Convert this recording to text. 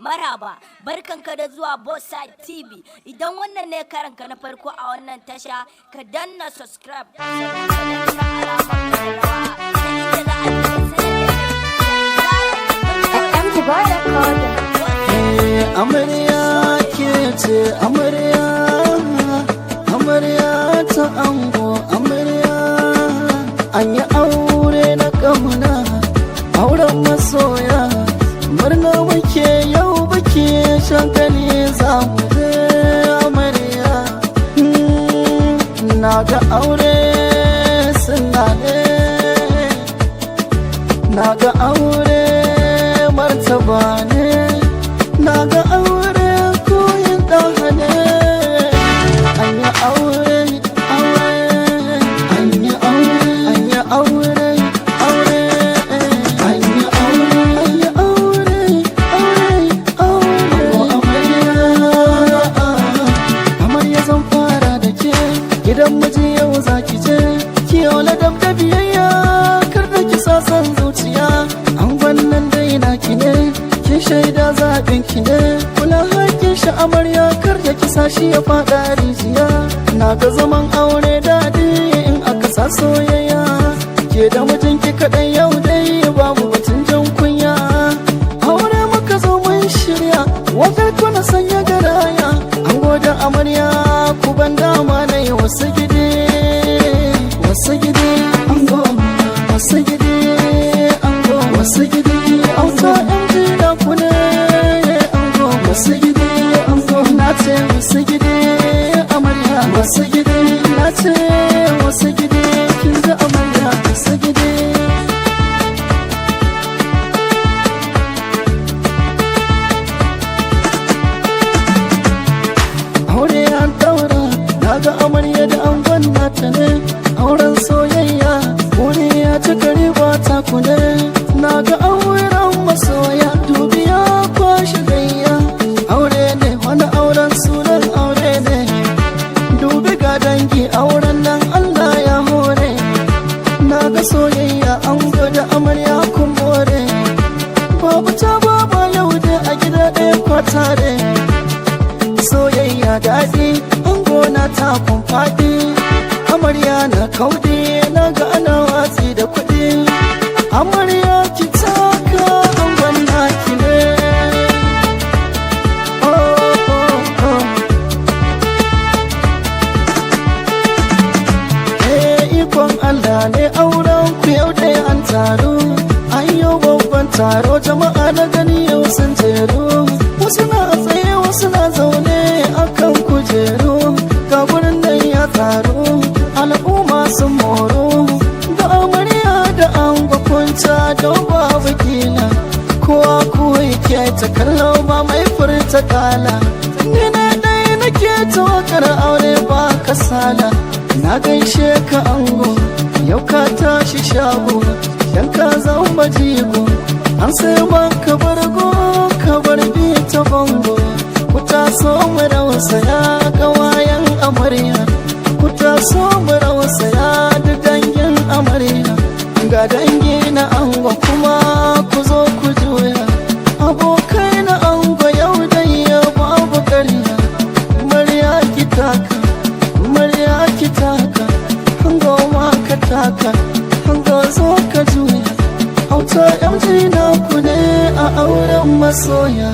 Maraba, barkanka da zuwa Bossa TV. Idan wannan ne karanka na farko a wannan tasha, ka danna subscribe. Amarya ke ce amarya, amarya ta ango amarya. An yi aure na ƙauna, auren masoya. Murna muke yau baki shagali za mu je amarya. Na ga aure suna ne, na ga aure martaba ne, na ga aure koyin ɗaha ne. An yi aure, aure, an yi aure, an yi aure, aure, an yi aure, an yi aure, aure, aure. Amarya zan fara da ke, gidan miji yau za ki je, ki yau ladab da biyayya, kar da ki sa san zuciya. Angon nan dai na ki ne, kin shaida zaɓin ki ne, kula haƙƙin shi amarya kar ya kisa shi ya faɗa rijiya. Na ga zaman aure daɗi in aka sa soyayya, ke da mijinki kaɗai yau dai babu batun jan kunya. Aure muka zo mun shirya, wakar kuna sanya garaya, an gode amarya ku ban dama na yi wasu gidi, wasu gidi ango, wasu gidi ango, wasu gidi auta yan jina ku ne ango, wasu gidi ango. Na ce wasu gidi amarya, wasu gidi na ce wasu gidi kin ji amarya, wasu gidi. Aure an daura, na ga amarya da angon nata ne, auren soyayya wuri ya cika riba ta ku ne. Na ga auren masoya dubiya kwashi gayya, aure ne wani auren sunan aure ne. Dubi ga dangi auren nan Allah ya hore, na ga soyayya an gwada amarya kun more. Babu ta baba yau da a gida ɗaya kwatare, soyayya daɗi an gona ta kun faɗi. Amarya na kauɗi na ga ana watsi da kuɗi, amarya ki taka an gwanna ki ne. Ikon Allah ne auren ku yau da an taru, an yi babban taro jama'a na gani yau sun jeru. Wasu na tsaye wasu na zaune akan kujeru, ga gurin nan ya taru al'umma sun moro. Da amarya da an gwakwanta don babu kila, kowa kuwa yake ta kallo ba mai furta kala. Ni na ɗaya nake tawakar aure ba kasala, na gaishe ka ango yau ka tashi shago, dan ka zama jigo. An sai maka bargo ka bar bi ta bango, ku taso mu rausaya kawayen amarya, ku taso mu rausaya da dangin amarya. Ga dangi na ango kuma ku zo ku juya, abokai na ango yau dai ya babu ƙarya. Amarya ki taka, amarya ki taka, ango ma ka taka, ango zo ka juya. Auta yan jina ku ne a auren masoya.